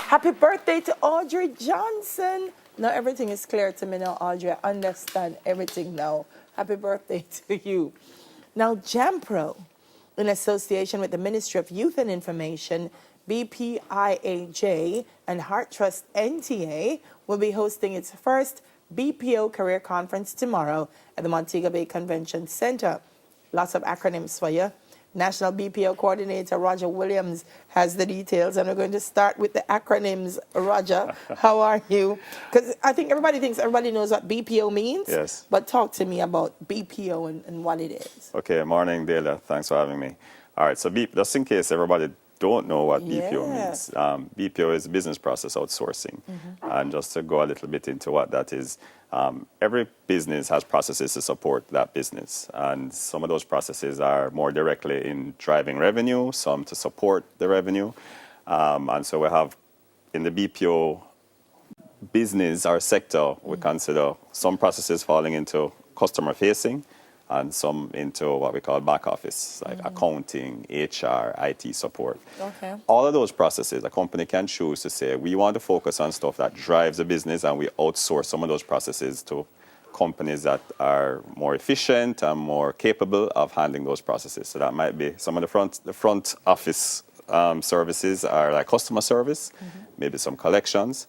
Happy birthday to Audrey Johnson. Now everything is clear to me now, Audrey. I understand everything now. Happy birthday to you. Now, JAMPRO, in association with the Ministry of Youth and Information, BPIAJ, and Heart Trust NTA, will be hosting its first BPO Career Conference tomorrow at the Montego Bay Convention Center. Lots of acronyms for you. National BPO Coordinator Roger Williams has the details, and we're going to start with the acronyms. Roger, how are you? Because I think everybody thinks everybody knows what BPO means. Yes. But talk to me about BPO and what it is. Okay, morning, Delia. Thanks for having me. All right, so just in case everybody don't know what BPO means, BPO is business process outsourcing. And just to go a little bit into what that is, every business has processes to support that business. And some of those processes are more directly in driving revenue, some to support the revenue. And so we have in the BPO business, our sector, we consider some processes falling into customer facing and some into what we call back office, like accounting, HR, IT support. Okay. All of those processes, a company can choose to say, we want to focus on stuff that drives the business, and we outsource some of those processes to companies that are more efficient and more capable of handling those processes. So that might be some of the front office services are like customer service, maybe some collections.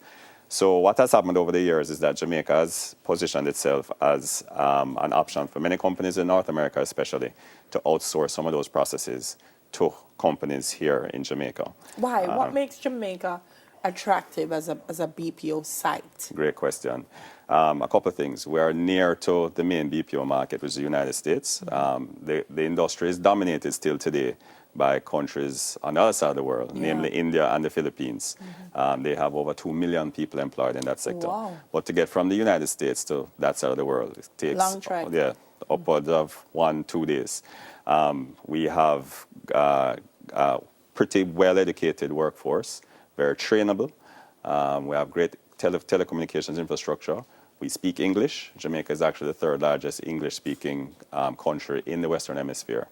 So what has happened over the years is that Jamaica has positioned itself as an option for many companies in North America especially to outsource some of those processes to companies here in Jamaica. Why? What makes Jamaica attractive as a BPO site? Great question. A couple of things. We are near to the main BPO market, which is the United States. The industry is dominated still today by countries on the other side of the world, namely India and the Philippines. They have over 2 million people employed in that sector. Wow. But to get from the United States to that side of the world, it takes long trek. upwards of 1-2 days. We have a pretty well-educated workforce, very trainable. We have great telecommunications infrastructure. We speak English. Jamaica is actually the third largest English-speaking country in the Western Hemisphere.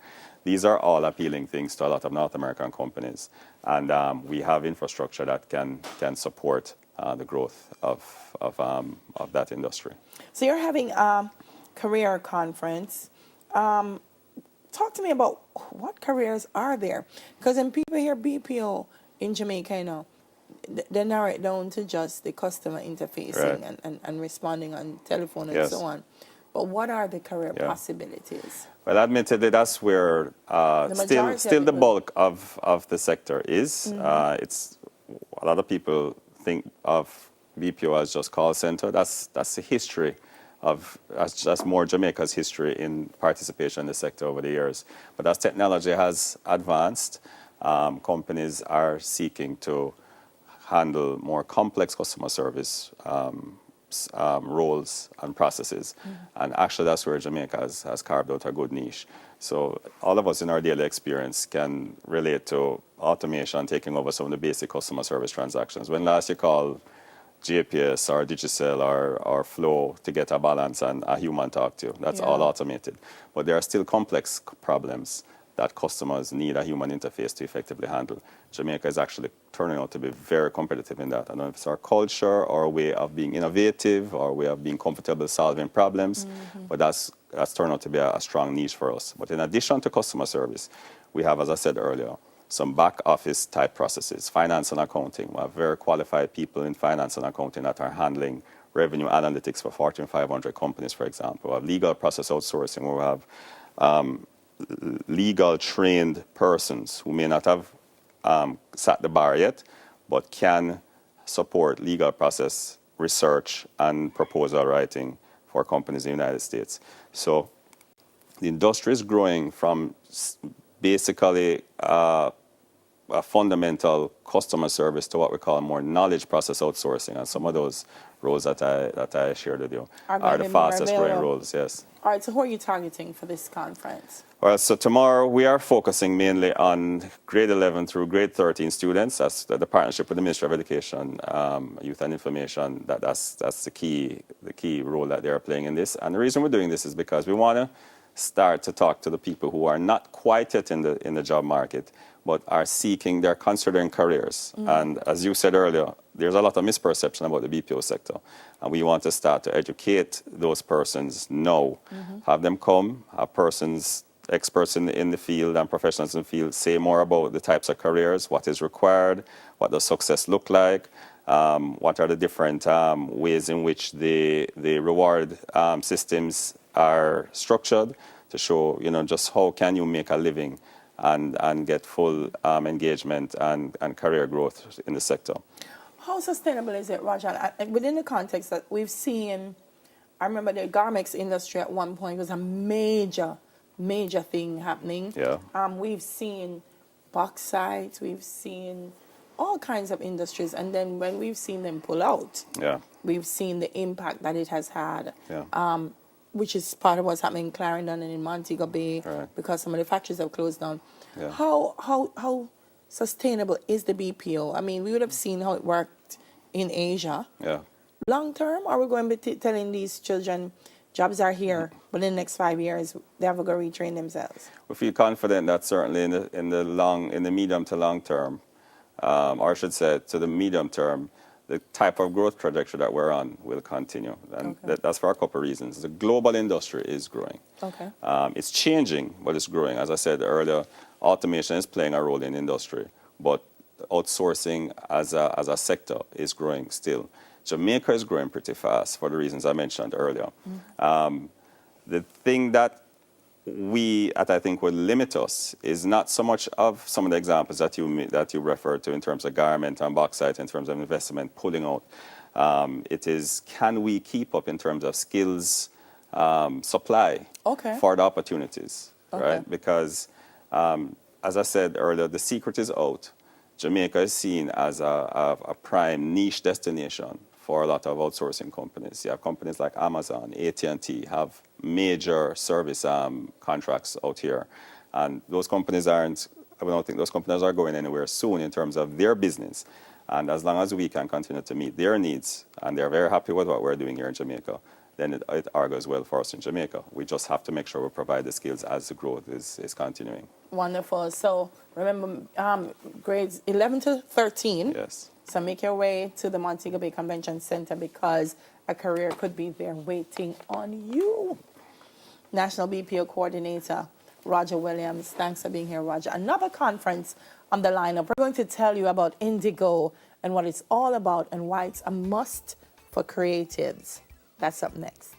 These are all appealing things to a lot of North American companies. And we have infrastructure that can support the growth of that industry. So you're having a career conference. Talk to me about what careers are there? Because when people hear BPO in Jamaica, you know, they narrow it down to just the customer interfacing and responding on telephone and so on. But what are the career possibilities? Well, admittedly, that's where still the bulk of the sector is. It's a lot of people think of BPO as just call center. That's the history that's more Jamaica's history in participation in the sector over the years. But as technology has advanced, companies are seeking to handle more complex customer service roles and processes. And actually that's where Jamaica has carved out a good niche. So all of us in our daily experience can relate to automation taking over some of the basic customer service transactions. When last you call JPS or Digicel or Flow to get a balance and a human talk to you, that's all automated. But there are still complex problems that customers need a human interface to effectively handle. Jamaica is actually turning out to be very competitive in that. I don't know if it's our culture or a way of being innovative or a way of being comfortable solving problems, but that's turned out to be a strong niche for us. But in addition to customer service, we have, as I said earlier, some back office type processes, finance and accounting. We have very qualified people in finance and accounting that are handling revenue analytics for Fortune 500 companies, for example. We have legal process outsourcing, where we have legal trained persons who may not have sat the bar yet, but can support legal process research and proposal writing for companies in the United States. So the industry is growing from basically a fundamental customer service to what we call more knowledge process outsourcing, and some of those roles that I shared with you are the fastest growing roles, yes. All right, so who are you targeting for this conference? Well, so tomorrow we are focusing mainly on grade 11 through grade 13 students. That's the partnership with the Ministry of Education, Youth and Information. That's the key role that they are playing in this. And the reason we're doing this is because we want to start to talk to the people who are not quite yet in the job market, but are seeking, they're considering careers. And as you said earlier, there's a lot of misperception about the BPO sector. And we want to start to educate those persons now. Have them come, have persons, experts in the field and professionals in the field say more about the types of careers, what is required, what does success look like, what are the different ways in which the reward systems are structured to show, just how can you make a living and get full engagement and career growth in the sector. How sustainable is it, Rajan? Within the context that we've seen, I remember the garments industry at one point was a major thing happening. Yeah. We've seen bauxite, we've seen all kinds of industries, and then when we've seen them pull out, Yeah. we've seen the impact that it has had. Yeah. Which is part of what's happening in Clarendon and in Montego Bay, Right. because some of the factories have closed down. Yeah. How sustainable is the BPO? I mean, we would have seen how it worked in Asia. Yeah. Long term, are we going to be telling these children jobs are here, but in the next 5 years they have to go retrain themselves? We feel confident that certainly in the medium to long term, or I should say to the medium term, the type of growth trajectory that we're on will continue. And Okay. that's for a couple of reasons. The global industry is growing. Okay. It's changing, but it's growing. As I said earlier, automation is playing a role in industry, but outsourcing as a sector is growing still. Jamaica is growing pretty fast for the reasons I mentioned earlier. The thing that I think would limit us is not so much of some of the examples that you referred to in terms of garment and bauxite, in terms of investment pulling out. It is, can we keep up in terms of skills supply Okay. for the opportunities, Okay. right? Because as I said earlier, the secret is out. Jamaica is seen as a prime niche destination for a lot of outsourcing companies. You have companies like Amazon, AT&T have major service contracts out here. And those companies I don't think those companies are going anywhere soon in terms of their business. And as long as we can continue to meet their needs, and they're very happy with what we're doing here in Jamaica, then it argues well for us in Jamaica. We just have to make sure we provide the skills as the growth is continuing. Wonderful. So remember, grades 11 to 13. Yes. So make your way to the Montego Bay Convention Center, because a career could be there waiting on you. National BPO Coordinator, Roger Williams. Thanks for being here, Roger. Another conference on the lineup. We're going to tell you about Indigo and what it's all about and why it's a must for creatives. That's up next.